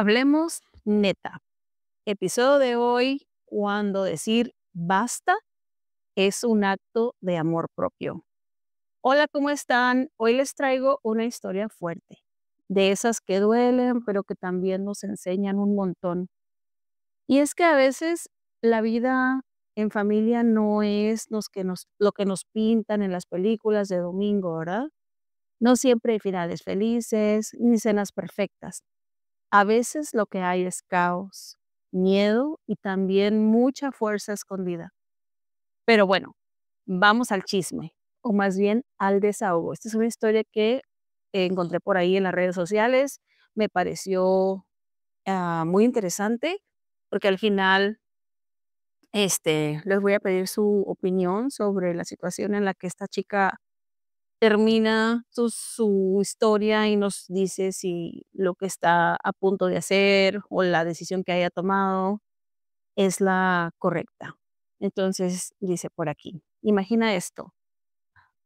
Hablemos neta. Episodio de hoy, cuando decir basta es un acto de amor propio. Hola, ¿cómo están? Hoy les traigo una historia fuerte, de esas que duelen, pero que también nos enseñan un montón. Y es que a veces la vida en familia no es lo que nos pintan en las películas de domingo, ¿verdad? No siempre hay finales felices ni cenas perfectas. A veces lo que hay es caos, miedo y también mucha fuerza escondida. Pero bueno, vamos al chisme, o más bien al desahogo. Esta es una historia que encontré por ahí en las redes sociales. Me pareció muy interesante porque al final les voy a pedir su opinión sobre la situación en la que esta chica termina su historia y nos dice si lo que está a punto de hacer o la decisión que haya tomado es la correcta. Entonces, dice por aquí, imagina esto,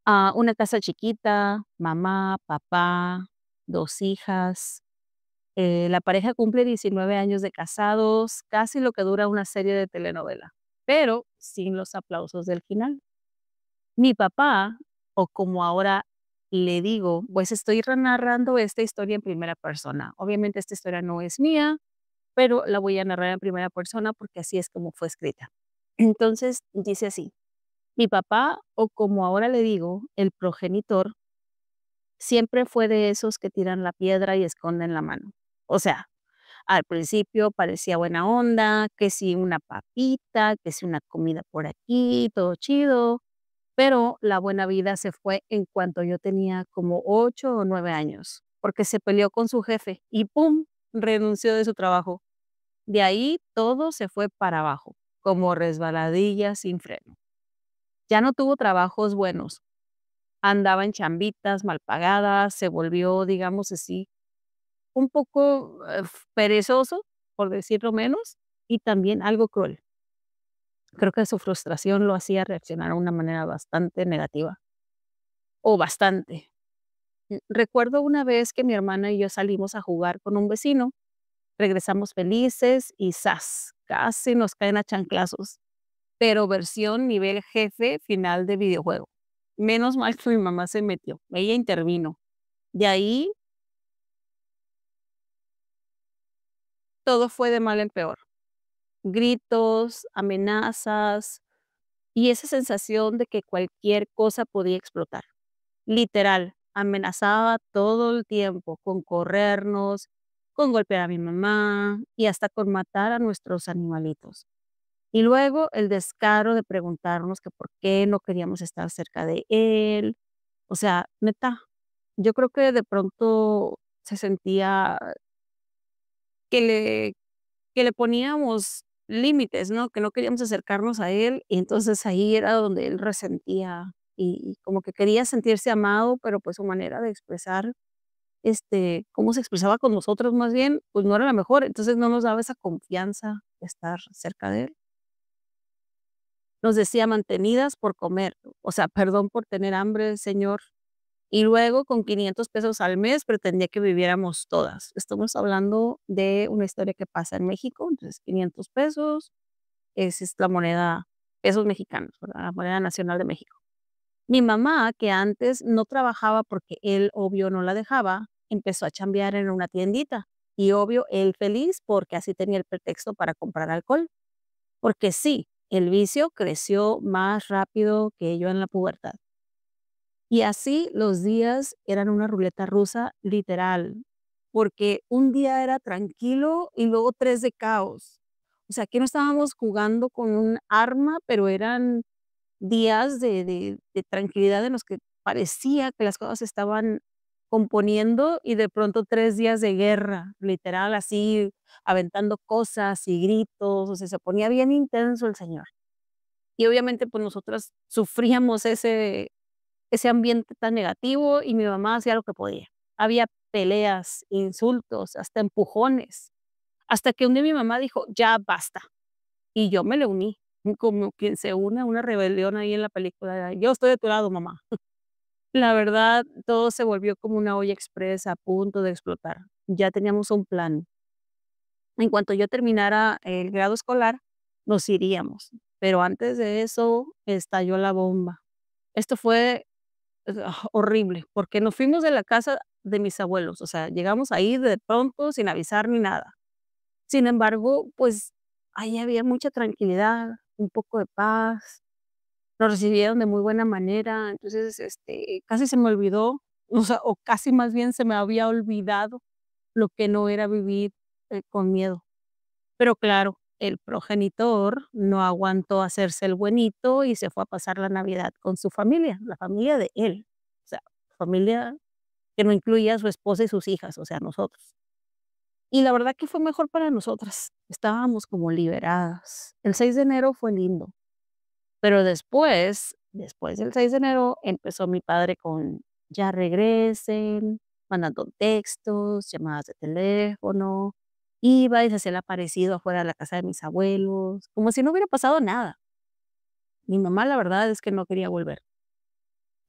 una casa chiquita, mamá, papá, 2 hijas, la pareja cumple 19 años de casados, casi lo que dura una serie de telenovela, pero sin los aplausos del final. Mi papá, o como ahora le digo, pues estoy narrando esta historia en primera persona. Obviamente esta historia no es mía, pero la voy a narrar en primera persona porque así es como fue escrita. Entonces dice así, mi papá, o como ahora le digo, el progenitor, siempre fue de esos que tiran la piedra y esconden la mano. O sea, al principio parecía buena onda, que si una papita, que si una comida por aquí, todo chido, pero la buena vida se fue en cuanto yo tenía como 8 o 9 años, porque se peleó con su jefe y ¡pum!, renunció de su trabajo. De ahí todo se fue para abajo, como resbaladilla sin freno. Ya no tuvo trabajos buenos, andaba en chambitas mal pagadas, se volvió, digamos así, un poco, perezoso, por decirlo menos, y también algo cruel. Creo que su frustración lo hacía reaccionar de una manera bastante negativa, o bastante. Recuerdo una vez que mi hermana y yo salimos a jugar con un vecino, regresamos felices y ¡zas!, casi nos caen a chanclazos, pero versión nivel jefe final de videojuego. Menos mal que mi mamá se metió, ella intervino. De ahí todo fue de mal en peor. Gritos, amenazas y esa sensación de que cualquier cosa podía explotar. Literal, amenazaba todo el tiempo con corrernos, con golpear a mi mamá y hasta con matar a nuestros animalitos. Y luego el descaro de preguntarnos que por qué no queríamos estar cerca de él. O sea, neta, yo creo que de pronto se sentía que le poníamos límites, ¿no? Que no queríamos acercarnos a él, y entonces ahí era donde él resentía y como que quería sentirse amado, pero, pues, su manera de expresar, cómo se expresaba con nosotros más bien, pues, no era la mejor, entonces no nos daba esa confianza de estar cerca de él. Nos decía: "Mantenidas por comer", o sea, perdón por tener hambre, señor. Y luego con 500 pesos al mes pretendía que viviéramos todas. Estamos hablando de una historia que pasa en México, entonces 500 pesos, esa es la moneda, pesos mexicanos, ¿verdad? La moneda nacional de México. Mi mamá, que antes no trabajaba porque él, obvio, no la dejaba, empezó a chambear en una tiendita. Y obvio, él feliz porque así tenía el pretexto para comprar alcohol. Porque sí, el vicio creció más rápido que yo en la pubertad. Y así los días eran una ruleta rusa, literal, porque un día era tranquilo y luego 3 de caos. O sea, aquí no estábamos jugando con un arma, pero eran días de tranquilidad en los que parecía que las cosas se estaban componiendo y de pronto 3 días de guerra, literal, así aventando cosas y gritos, o sea, se ponía bien intenso el señor. Y obviamente, pues, nosotras sufríamos ese ambiente tan negativo y mi mamá hacía lo que podía. Había peleas, insultos, hasta empujones, hasta que un día mi mamá dijo: "Ya basta", y yo me le uní, como quien se une a una rebelión ahí en la película de: "Yo estoy de tu lado, mamá". La verdad, todo se volvió como una olla express a punto de explotar. Ya teníamos un plan. En cuanto yo terminara el grado escolar, nos iríamos, pero antes de eso estalló la bomba. Esto fue horrible, porque nos fuimos de la casa de mis abuelos, o sea, llegamos ahí de pronto sin avisar ni nada. Sin embargo, pues, ahí había mucha tranquilidad, un poco de paz, nos recibieron de muy buena manera, entonces, casi se me olvidó, o sea, o casi más bien se me había olvidado lo que no era vivir, con miedo. Pero claro, el progenitor no aguantó hacerse el buenito y se fue a pasar la Navidad con su familia, la familia de él. O sea, familia que no incluía a su esposa y sus hijas, o sea, nosotros. Y la verdad que fue mejor para nosotras. Estábamos como liberadas. El 6 de enero fue lindo, pero después del 6 de enero empezó mi padre con: "Ya regresen", mandando textos, llamadas de teléfono, iba y se hacía el aparecido afuera de la casa de mis abuelos, como si no hubiera pasado nada. Mi mamá, la verdad es que no quería volver.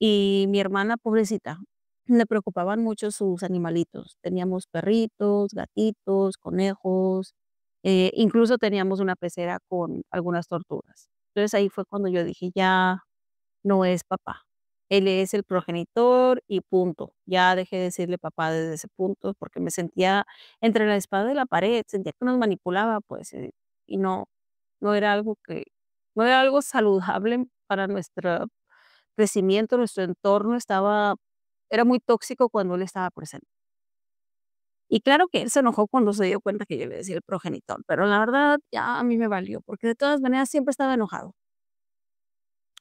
Y mi hermana, pobrecita, le preocupaban mucho sus animalitos. Teníamos perritos, gatitos, conejos, incluso teníamos una pecera con algunas tortugas. Entonces, ahí fue cuando yo dije: "Ya no es papá. Él es el progenitor y punto". Ya dejé de decirle papá desde ese punto, porque me sentía entre la espada y la pared, sentía que nos manipulaba, pues, y no era algo que no era algo saludable para nuestro crecimiento, nuestro entorno era muy tóxico cuando él estaba presente. Y claro que él se enojó cuando se dio cuenta que yo le decía el progenitor, pero la verdad ya a mí me valió, porque de todas maneras siempre estaba enojado.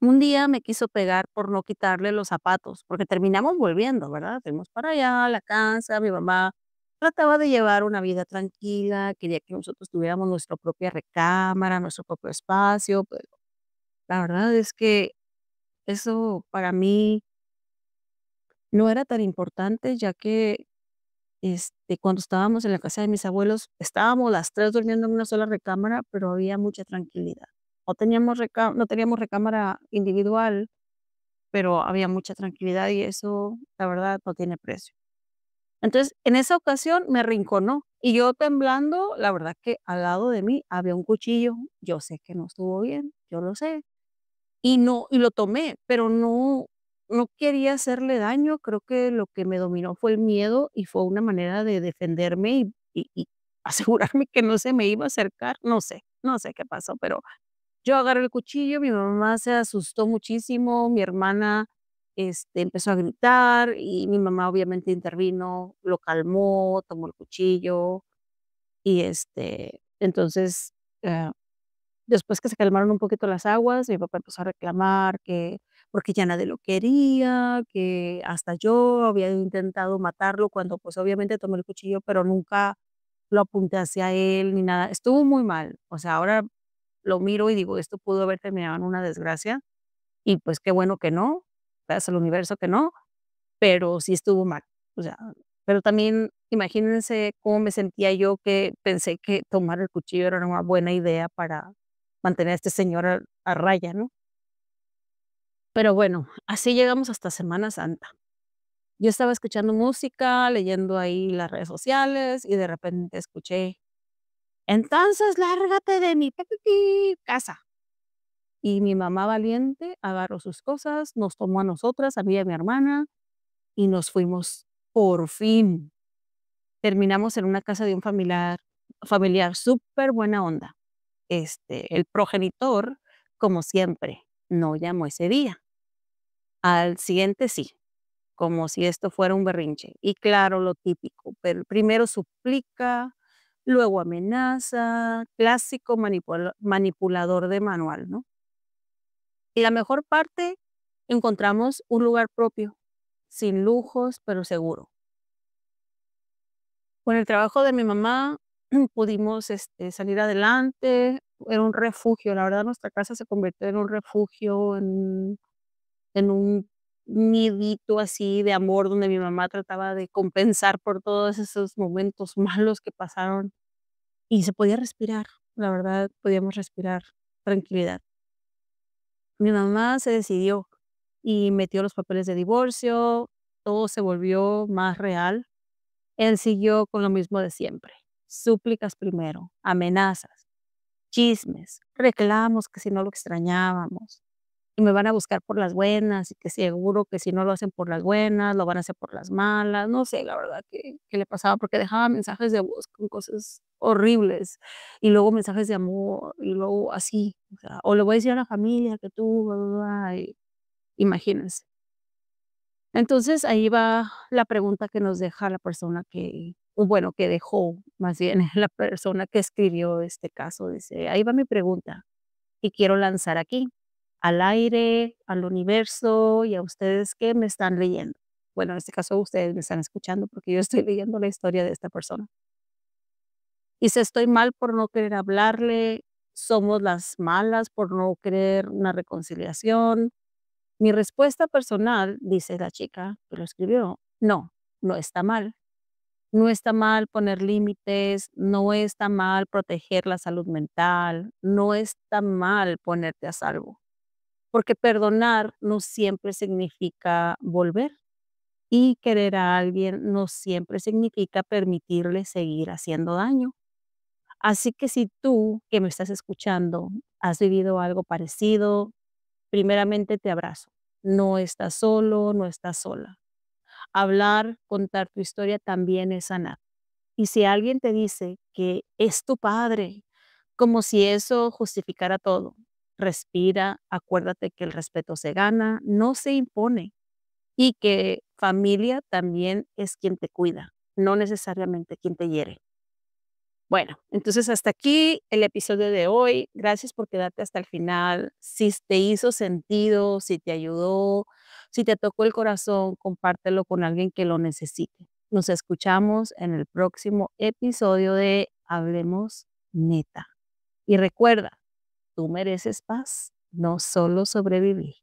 Un día me quiso pegar por no quitarle los zapatos, porque terminamos volviendo, ¿verdad? Fuimos para allá, a la casa, mi mamá trataba de llevar una vida tranquila, quería que nosotros tuviéramos nuestra propia recámara, nuestro propio espacio, pero la verdad es que eso para mí no era tan importante, ya que, cuando estábamos en la casa de mis abuelos, estábamos las 3 durmiendo en una sola recámara, pero había mucha tranquilidad. No teníamos recámara individual, pero había mucha tranquilidad y eso, la verdad, no tiene precio. Entonces, en esa ocasión me arrinconó y yo temblando, la verdad que al lado de mí había un cuchillo. Yo sé que no estuvo bien, yo lo sé, y lo tomé, pero no quería hacerle daño. Creo que lo que me dominó fue el miedo y fue una manera de defenderme y asegurarme que no se me iba a acercar. No sé qué pasó, pero yo agarré el cuchillo, mi mamá se asustó muchísimo, mi hermana, empezó a gritar y mi mamá obviamente intervino, lo calmó, tomó el cuchillo y, entonces, después que se calmaron un poquito las aguas, mi papá empezó a reclamar que porque ya nadie lo quería, que hasta yo había intentado matarlo cuando, pues, obviamente tomé el cuchillo, pero nunca lo apunté hacia él ni nada. Estuvo muy mal. O sea, ahora lo miro y digo, esto pudo haber terminado en una desgracia y, pues, qué bueno que no, gracias al universo que no, pero sí estuvo mal. O sea, pero también imagínense cómo me sentía yo que pensé que tomar el cuchillo era una buena idea para mantener a este señor a raya, ¿no? Pero bueno, así llegamos hasta Semana Santa. Yo estaba escuchando música, leyendo ahí las redes sociales y de repente escuché: "Entonces lárgate de mi casa". Y mi mamá valiente agarró sus cosas, nos tomó a nosotras, a mí y a mi hermana, y nos fuimos. Por fin. Terminamos en una casa de un familiar súper buena onda. El progenitor, como siempre, no llamó ese día. Al siguiente sí, como si esto fuera un berrinche. Y claro, lo típico, pero primero suplica, luego amenaza, clásico manipulador de manual, ¿no? Y la mejor parte, encontramos un lugar propio, sin lujos, pero seguro. Con el trabajo de mi mamá pudimos, salir adelante, era un refugio, la verdad nuestra casa se convirtió en un refugio, en un nidito así de amor, donde mi mamá trataba de compensar por todos esos momentos malos que pasaron y se podía respirar, la verdad podíamos respirar tranquilidad. Mi mamá se decidió y metió los papeles de divorcio, todo se volvió más real. Él siguió con lo mismo de siempre, súplicas primero, amenazas, chismes, reclamos que si no lo extrañábamos, y me van a buscar por las buenas, y que seguro que si no lo hacen por las buenas, lo van a hacer por las malas. No sé, la verdad, qué le pasaba, porque dejaba mensajes de voz con cosas horribles, y luego mensajes de amor, y luego así, o sea, o le voy a decir a la familia que tú, bla, bla, bla, y imagínense. Entonces, ahí va la pregunta que nos deja la persona que, o bueno, que dejó más bien la persona que escribió este caso. Dice, ahí va mi pregunta y quiero lanzar aquí, al aire, al universo y a ustedes que me están leyendo. Bueno, en este caso ustedes me están escuchando porque yo estoy leyendo la historia de esta persona. Y si estoy mal por no querer hablarle, somos las malas por no querer una reconciliación. Mi respuesta personal, dice la chica que lo escribió, no, no está mal. No está mal poner límites, no está mal proteger la salud mental, no está mal ponerte a salvo, porque perdonar no siempre significa volver y querer a alguien no siempre significa permitirle seguir haciendo daño. Así que si tú que me estás escuchando has vivido algo parecido, primeramente te abrazo. No estás solo, no estás sola. Hablar, contar tu historia también es sanar. Y si alguien te dice que es tu padre, como si eso justificara todo, respira, acuérdate que el respeto se gana, no se impone y que familia también es quien te cuida, no necesariamente quien te hiere. Bueno, entonces hasta aquí el episodio de hoy. Gracias por quedarte hasta el final. Si te hizo sentido, si te ayudó, si te tocó el corazón, compártelo con alguien que lo necesite. Nos escuchamos en el próximo episodio de Hablemos Neta. Y recuerda, tú mereces paz, no solo sobrevivir.